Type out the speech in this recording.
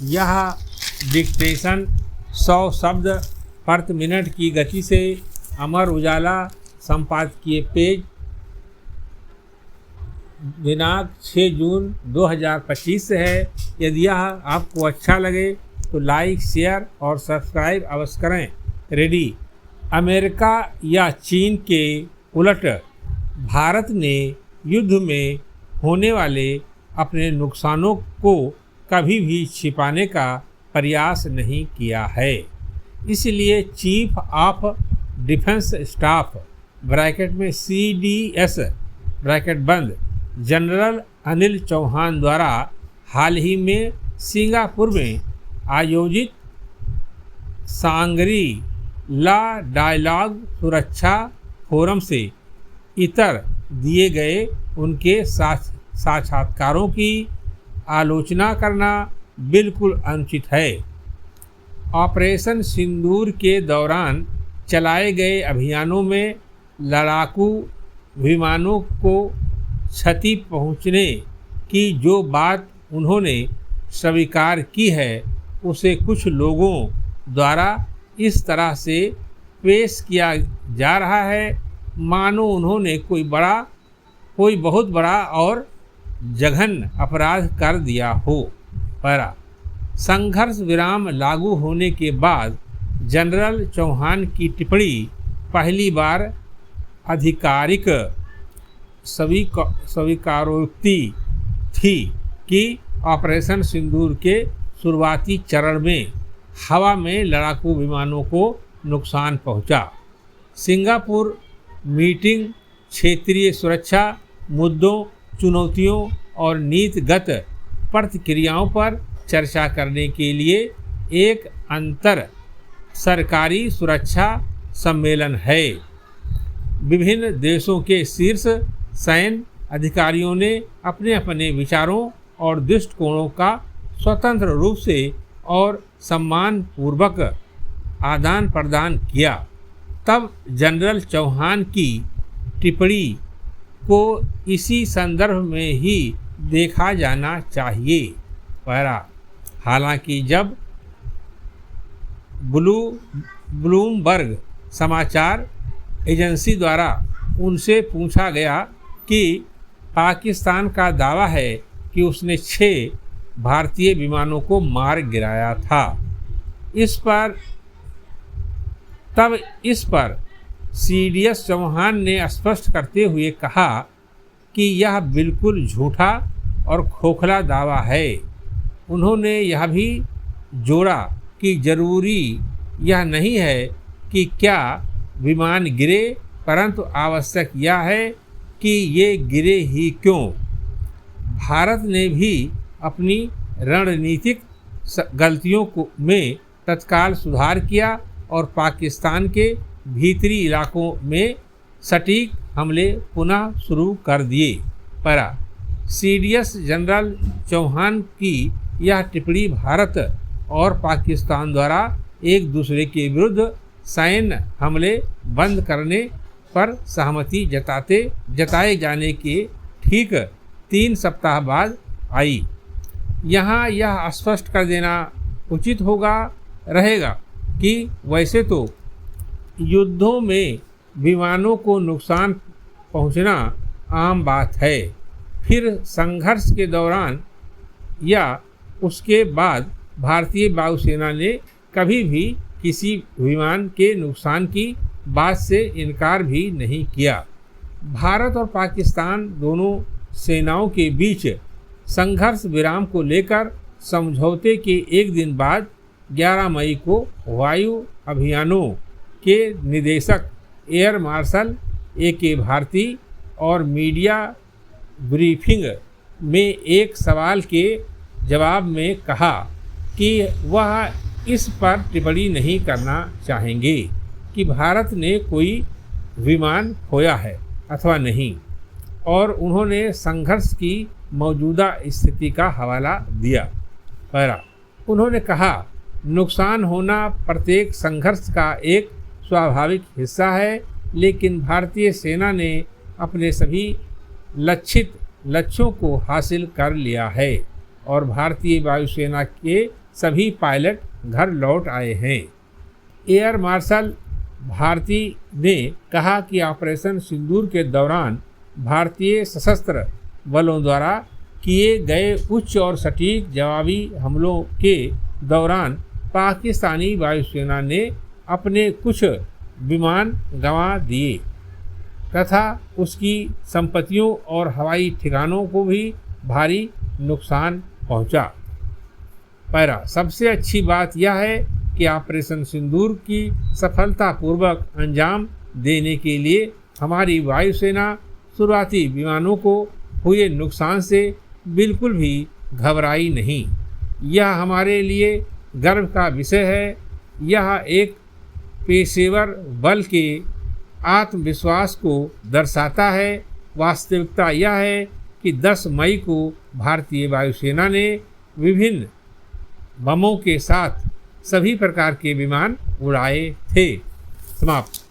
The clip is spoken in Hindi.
यह डिक्टेशन 100 शब्द प्रति मिनट की गति से अमर उजाला संपादकीय पेज दिनांक 6 जून 2025 से है। यदि यह आपको अच्छा लगे तो लाइक, शेयर और सब्सक्राइब अवश्य करें। रेडी। अमेरिका या चीन के उलट भारत ने युद्ध में होने वाले अपने नुकसानों को कभी भी छिपाने का प्रयास नहीं किया है। इसलिए chief of defence staff bracket में CDS ब्रैकेट बंद जनरल अनिल चौहान द्वारा हाल ही में सिंगापुर में आयोजित सांगरी ला डायलॉग सुरक्षा फोरम से इतर दिए गए उनके साक्षात्कारों की आलोचना करना बिल्कुल अनुचित है। ऑपरेशन सिंदूर के दौरान चलाए गए अभियानों में लड़ाकू विमानों को क्षति पहुंचने की जो बात उन्होंने स्वीकार की है उसे कुछ लोगों द्वारा इस तरह से पेश किया जा रहा है मानो उन्होंने कोई बहुत बड़ा और जघन्य अपराध कर दिया हो। पैरा। संघर्ष विराम लागू होने के बाद जनरल चौहान की टिप्पणी पहली बार आधिकारिक स्वीकारोक्ति थी कि ऑपरेशन सिंदूर के शुरुआती चरण में हवा में लड़ाकू विमानों को नुकसान पहुंचा। सिंगापुर मीटिंग क्षेत्रीय सुरक्षा मुद्दों, चुनौतियों और नीतिगत प्रतिक्रियाओं पर चर्चा करने के लिए एक अंतर सरकारी सुरक्षा सम्मेलन है। विभिन्न देशों के शीर्ष सैन्य अधिकारियों ने अपने अपने विचारों और दृष्टिकोणों का स्वतंत्र रूप से और सम्मानपूर्वक आदान प्रदान किया। तब जनरल चौहान की टिप्पणी को इसी संदर्भ में ही देखा जाना चाहिए। पैरा। हालांकि जब ब्लूमबर्ग समाचार एजेंसी द्वारा उनसे पूछा गया कि पाकिस्तान का दावा है कि उसने 6 भारतीय विमानों को मार गिराया था, इस पर CDS चौहान ने स्पष्ट करते हुए कहा कि यह बिल्कुल झूठा और खोखला दावा है। उन्होंने यह भी जोड़ा कि जरूरी यह नहीं है कि क्या विमान गिरे, परंतु आवश्यक यह है कि ये गिरे ही क्यों। भारत ने भी अपनी रणनीतिक गलतियों में तत्काल सुधार किया और पाकिस्तान के भीतरी इलाकों में सटीक हमले पुनः शुरू कर दिए। पैरा। CDS जनरल चौहान की यह टिप्पणी भारत और पाकिस्तान द्वारा एक दूसरे के विरुद्ध सैन्य हमले बंद करने पर सहमति जताए जाने के ठीक 3 सप्ताह बाद आई। यहाँ यह स्पष्ट कर देना उचित रहेगा कि वैसे तो युद्धों में विमानों को नुकसान पहुंचना आम बात है, फिर संघर्ष के दौरान या उसके बाद भारतीय वायुसेना ने कभी भी किसी विमान के नुकसान की बात से इनकार भी नहीं किया। भारत और पाकिस्तान दोनों सेनाओं के बीच संघर्ष विराम को लेकर समझौते के एक दिन बाद 11 मई को वायु अभियानों के निदेशक एयर मार्शल AK भारती और मीडिया ब्रीफिंग में एक सवाल के जवाब में कहा कि वह इस पर टिप्पणी नहीं करना चाहेंगे कि भारत ने कोई विमान खोया है अथवा नहीं, और उन्होंने संघर्ष की मौजूदा स्थिति का हवाला दिया। पैरा। उन्होंने कहा, नुकसान होना प्रत्येक संघर्ष का एक स्वाभाविक हिस्सा है, लेकिन भारतीय सेना ने अपने सभी लक्षित लक्ष्यों को हासिल कर लिया है और भारतीय वायुसेना के सभी पायलट घर लौट आए हैं। एयर मार्शल भारती ने कहा कि ऑपरेशन सिंदूर के दौरान भारतीय सशस्त्र बलों द्वारा किए गए उच्च और सटीक जवाबी हमलों के दौरान पाकिस्तानी वायुसेना ने अपने कुछ विमान गंवा दिए तथा उसकी संपत्तियों और हवाई ठिकानों को भी भारी नुकसान पहुंचा। पैरा, सबसे अच्छी बात यह है कि ऑपरेशन सिंदूर की सफलतापूर्वक अंजाम देने के लिए हमारी वायुसेना शुरुआती विमानों को हुए नुकसान से बिल्कुल भी घबराई नहीं। यह हमारे लिए गर्व का विषय है। यह एक पेशेवर बल के आत्मविश्वास को दर्शाता है। वास्तविकता यह है कि 10 मई को भारतीय वायुसेना ने विभिन्न बमों के साथ सभी प्रकार के विमान उड़ाए थे। समाप्त।